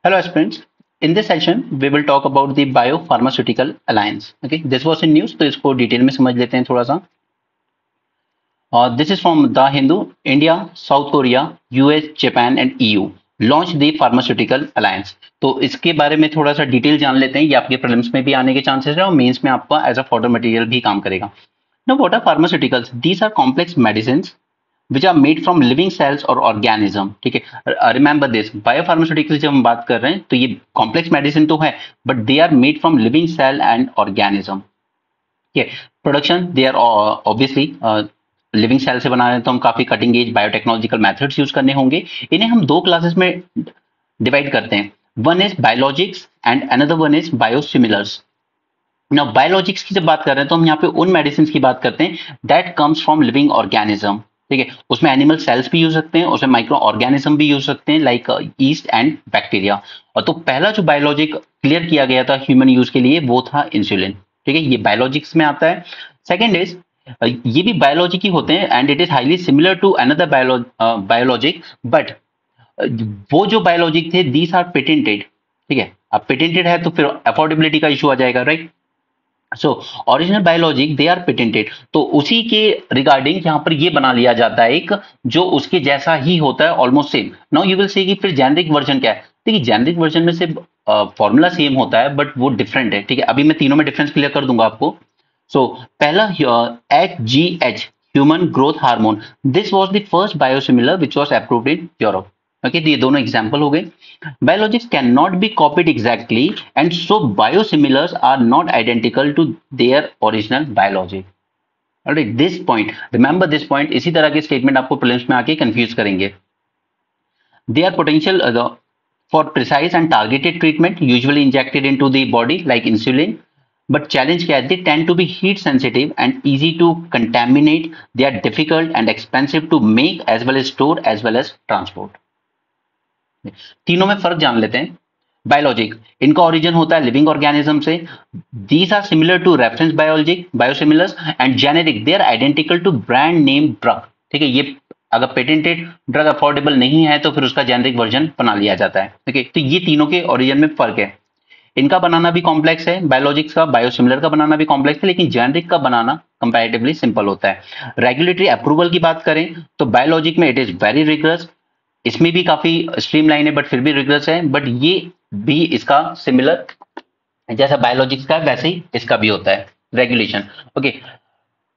Hello, aspirants. In this session, we will talk about the Biopharmaceutical Alliance. Okay, this was in news, तो इसको detail में समझ लेते हैं थोड़ा सा. This is from The Hindu. India, South Korea, US, Japan and EU launched the Pharmaceutical Alliance. तो इसके बारे में थोड़ा सा डिटेल जान लेते हैं. ये आपके प्रीलिम्स में भी आने के चांसेस है और मेंस में आपका एज अ फॉर्डर मटेरियल भी काम करेगा. Now, what are pharmaceuticals? These are complex medicines which are made from living cells or organism. ठीक है, रिमेंबर दिस, बायोफार्मास्यूटिकल्स जब हम बात कर रहे हैं तो ये कॉम्प्लेक्स मेडिसिन तो है but they are made from living cell and organism. ठीक है, production they are obviously living cell से बना रहे हैं तो हम काफी cutting edge biotechnological methods use करने होंगे. इन्हें हम दो क्लासेस में डिवाइड करते हैं. One is biologics and another one is biosimilars. Now biologics की जब बात कर रहे हैं तो हम यहाँ पे उन मेडिसिन की बात करते हैं that comes from living organism. ठीक है, उसमें एनिमल सेल्स भी यूज सकते हैं, उसमें माइक्रो ऑर्गेनिज्म भी यूज सकते हैं लाइक ईस्ट एंड बैक्टीरिया. और तो पहला जो बायोलॉजिक क्लियर किया गया था ह्यूमन यूज के लिए वो था इंसुलिन. ठीक है, ये बायोलॉजिक्स में आता है. सेकेंड इज ये भी बायोलॉजिक ही होते हैं and it is highly similar to another biologic but वो जो बायोलॉजिक थे दीज आर पेटेंटेड. ठीक है, अब पेटेंटेड है तो फिर अफोर्डेबिलिटी का इशू आ जाएगा, right. So original biologic they are patented, तो उसी के रिगार्डिंग यहाँ पर ये बना लिया जाता है एक जो उसके जैसा ही होता है almost same. Now you will say कि फिर जेनरिक वर्जन क्या है. देखिए, जेनरिक वर्जन में सिर्फ फॉर्मूला सेम होता है बट वो डिफरेंट है. ठीक है, अभी मैं तीनों में डिफरेंस क्लियर कर दूंगा आपको. सो पहला HGH human growth hormone, this was the first biosimilar which was approved in Europe. Okay, तो ये दोनों एग्जांपल हो गए. Biologics cannot be copied exactly, and so biosimilars are not identical to their original biologic. Alright, this point, remember this point. इसी तरह के statement आपको prelims में आके कंफ्यूज करेंगे. They are potential for precise and targeted treatment, usually injected into the body like insulin. But challenge क्या है? They tend to be heat sensitive and easy to contaminate. They are difficult and expensive to make as well as store as well as transport. तीनों में फर्क जान लेते हैं. Biologic, इनका origin होता है लिविंग ऑर्गेनिज्म से. These are similar to reference biologic biosimilars and generic they are identical to brand name drug. ठीक है, ये अगर पेटेंटेड ड्रग अफोर्डेबल नहीं है तो फिर उसका जेनेरिक वर्जन बना लिया जाता है. ठीक है, तो ये तीनों के ओरिजिन में फर्क है. इनका बनाना भी कॉम्प्लेक्स है, बायोलॉजिक्स का, बायोसिमिलर का बनाना भी कॉम्प्लेक्स है, लेकिन जेनेरिक का बनाना कंपैरेटिवली सिंपल होता है. रेगुलेटरी अप्रूवल की बात करें तो बायोलॉजिक में इट इज वेरी रिगरस. इसमें भी काफी स्ट्रीमलाइन है बट फिर भी रिगरस है. बट ये भी इसका सिमिलर जैसा बायोलॉजिक्स का वैसे ही इसका भी होता है regulation. Okay,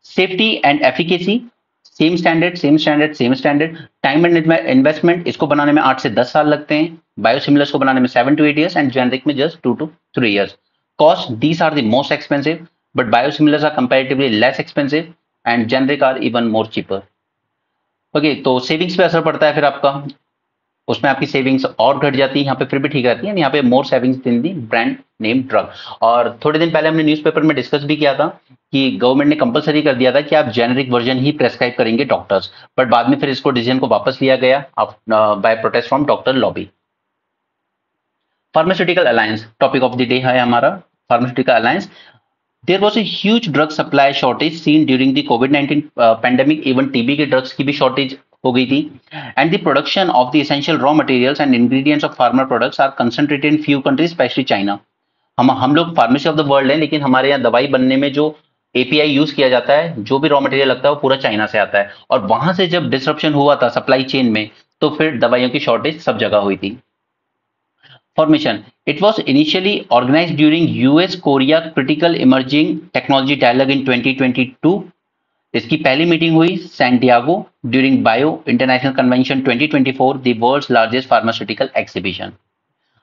safety and efficacy same standard same standard same standard. Time and investment इसको बनाने में 8 से 10 साल लगते हैं, बायोसिमिलर्स को बनाने में 7 to 8 years एंड जेनेरिक में just 2 to 3 years. Cost, these are the most expensive but biosimilars are comparatively less expensive and generic are even more cheaper. Okay, तो सेविंग्स पे असर पड़ता है फिर आपका, उसमें आपकी सेविंग्स और घट जाती है, यहाँ पे फिर भी ठीक रहती है. यहाँ पे more savings in the brand name drug. और थोड़े दिन पहले हमने न्यूज़पेपर में डिस्कस भी किया था कि गवर्नमेंट ने कंपलसरी कर दिया था कि आप जेनेरिक वर्जन ही प्रेस्क्राइब करेंगे डॉक्टर्स, बट बाद में फिर इसको डिसीजन को वापस लिया गया by protest from doctor lobby. Pharmaceutical alliance topic of the day है हमारा. Pharmaceutical alliance, there was a huge drug supply shortage seen during the COVID-19 pandemic. Even TB के ड्रग्स की भी शॉर्टेज हो गई थी. And the production of the essential raw materials and ingredients of pharma products are concentrated in few countries, especially China. हम लोग pharmacy of the world हैं, लेकिन हमारे यहाँ दवाई बनने में जो API यूज किया जाता है, जो भी रॉ मटेरियल लगता है वो पूरा चाइना से आता है. और वहां से जब डिसरप्शन हुआ था सप्लाई चेन में तो फिर दवाइयों की शॉर्टेज सब जगह हुई थी. Formation. It was initially organized during US Korea Critical Emerging Technology Dialogue in 2022. इसकी पहली मीटिंग हुई Santiago during bio international convention 2024, the world's largest pharmaceutical exhibition.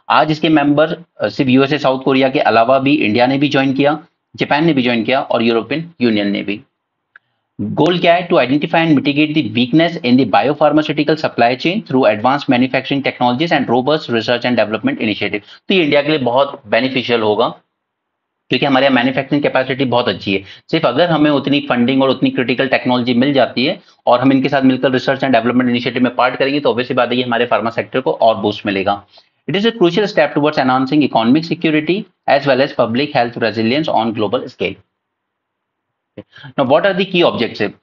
आज इसके मेंबर सिर्फ यूएसए साउथ कोरिया के अलावा भी इंडिया ने भी ज्वाइन किया, जापान ने भी ज्वाइन किया और यूरोपियन यूनियन ने भी. गोल क्या है? To identify and mitigate the weakness in the biopharmaceutical supply chain through advance manufacturing technologies and robust research and development initiative. तो ये इंडिया के लिए बहुत बेनिफिशियल होगा क्योंकि हमारे यहाँ मैन्युफैक्चरिंग कैपेसिटी बहुत अच्छी है. सिर्फ अगर हमें उतनी फंडिंग और उतनी क्रिटिकल टेक्नोलॉजी मिल जाती है और हम इनके साथ मिलकर रिसर्च एंड डेवलपमेंट इनिशिएटिव में पार्ट करेंगे तो ऑब्वियसली बात है कि हमारे फार्मा सेक्टर को और बूस्ट मिलेगा. It is a crucial step towards enhancing economic security as well as public health resilience on global scale. Now, what are the key objectives?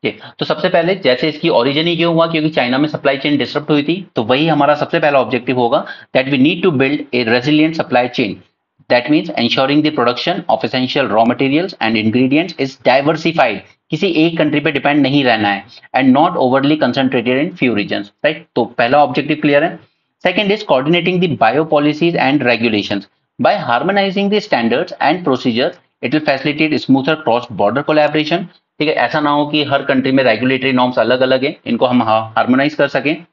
ठीक, तो सबसे पहले जैसे इसकी ओरिजिन ही क्यों हुआ, क्योंकि चाइना में सप्लाई चेन डिसरप्ट हुई थी, तो वही हमारा सबसे पहला ऑब्जेक्टिव होगा that we need to build a resilient supply chain that means ensuring the production of essential raw materials and ingredients is diversified, किसी एक कंट्री पे डिपेंड नहीं रहना है, and not overly concentrated in few regions, right. तो पहला objective clear है। Second is coordinating the bio policies and regulations by harmonizing the standards and procedures it will facilitate smoother cross border collaboration। ठीक है, ऐसा ना हो कि हर country में रेगुलेटरी नॉर्म्स अलग अलग है, इनको हम हार्मोनाइज कर सकें।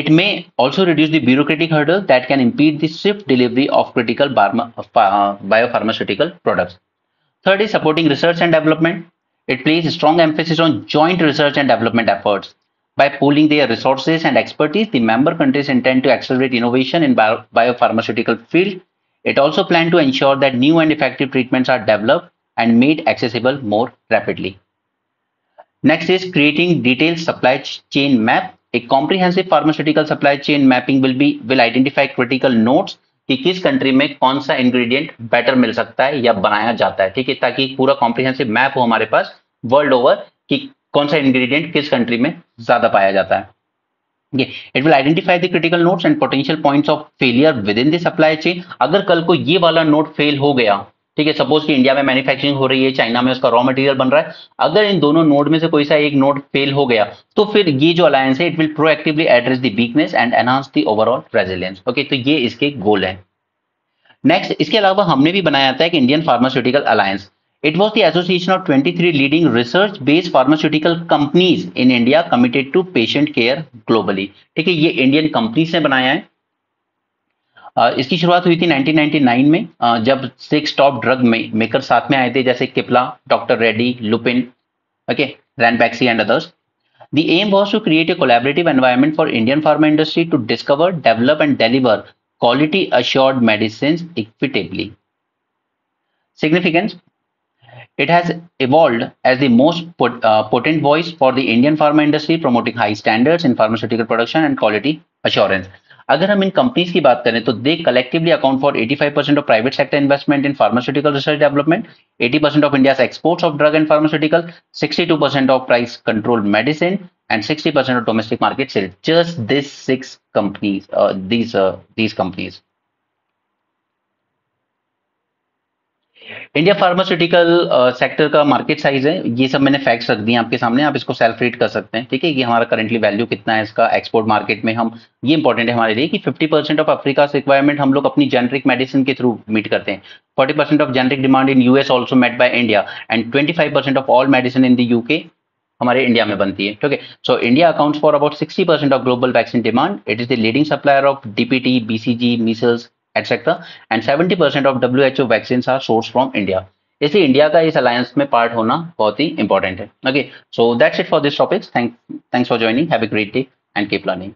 It may also reduce the bureaucratic hurdles that can impede the swift delivery of critical biopharmaceutical products. Third is supporting research and development. It places strong emphasis on joint research and development efforts. By pooling their resources and expertise, the member countries intend to accelerate innovation in biopharmaceutical field. It also plans to ensure that new and effective treatments are developed and made accessible more rapidly. Next is creating detailed supply chain map. A comprehensive pharmaceutical supply chain mapping will identify critical nodes कि किस country में कौन सा ingredient better मिल सकता है या बनाया जाता है, ठीक है, ताकि पूरा कॉम्प्रिहेंसिव मैप हो हमारे पास वर्ल्ड ओवर कि कौन सा इंग्रेडिएंट किस कंट्री में ज्यादा पाया जाता है। It will identify the critical nodes and potential points of failure with in the supply chain. अगर कल को ये वाला नोड फेल हो गया, ठीक है, सपोज कि इंडिया में मैन्युफैक्चरिंग हो रही है, चाइना में उसका रॉ मटेरियल बन रहा है, अगर इन दोनों नोड में से कोई सा एक नोड फेल हो गया, तो फिर ये जो अलायंस है it will proactively address the weakness and enhance the overall resilience. Okay, तो ये इसके गोल है। नेक्स्ट, इसके अलावा हमने भी बनाया था एक Indian pharmaceutical alliance. It was the association of 23 leading research based pharmaceutical companies in India committed to patient care globally. ठीक है, ये इंडियन कंपनीज ने बनाया है। इसकी शुरुआत हुई थी 1999 में, जब 6 टॉप ड्रग मेकर साथ में आए थे, जैसे Cipla, doctor Reddy, Lupin, okay, Ranbaxy and others. The aim was to create a collaborative environment for Indian pharma industry to discover, develop, and deliver quality assured medicines equitably. Significance: it has evolved as the most potent voice for the Indian pharma industry, promoting high standards in pharmaceutical production and quality assurance. अगर हम इन companies की बात करें तो they collectively account for 85% of private sector investment in pharmaceutical research development, 80% of India's exports of drug and pharmaceutical, 62% of price control medicine and 60% of domestic market sales. Just these 6 companies, these companies. India pharmaceutical sector का market size है, ये सब मैंने facts रख दिए आपके सामने, आप इसको सेल्फ रीड कर सकते हैं। ठीक है, कि हमारा करंटली वैल्यू कितना है इसका एक्सपोर्ट मार्केट में। हम ये इंपॉर्टेंट है हमारे लिए कि 50% ऑफ अफ्रीका रिक्वायरमेंट हम लोग अपनी जेनरिक मेडिसिन के थ्रू मीट करते हैं। 40% of generic demand in US also met by India, and 25% of all medicine in the UK हमारे इंडिया में बनती है। ठीक है, so India accounts for about 60% of global vaccine demand. It is the leading supplier of DPT, BCG, measles etcetera, and 70% of WHO vaccines are source from India. इसलिए India का इस alliance में पार्ट होना बहुत ही इंपॉर्टेंट है। Okay, so that's it for this topics. Thanks for joining, have a great day and keep learning.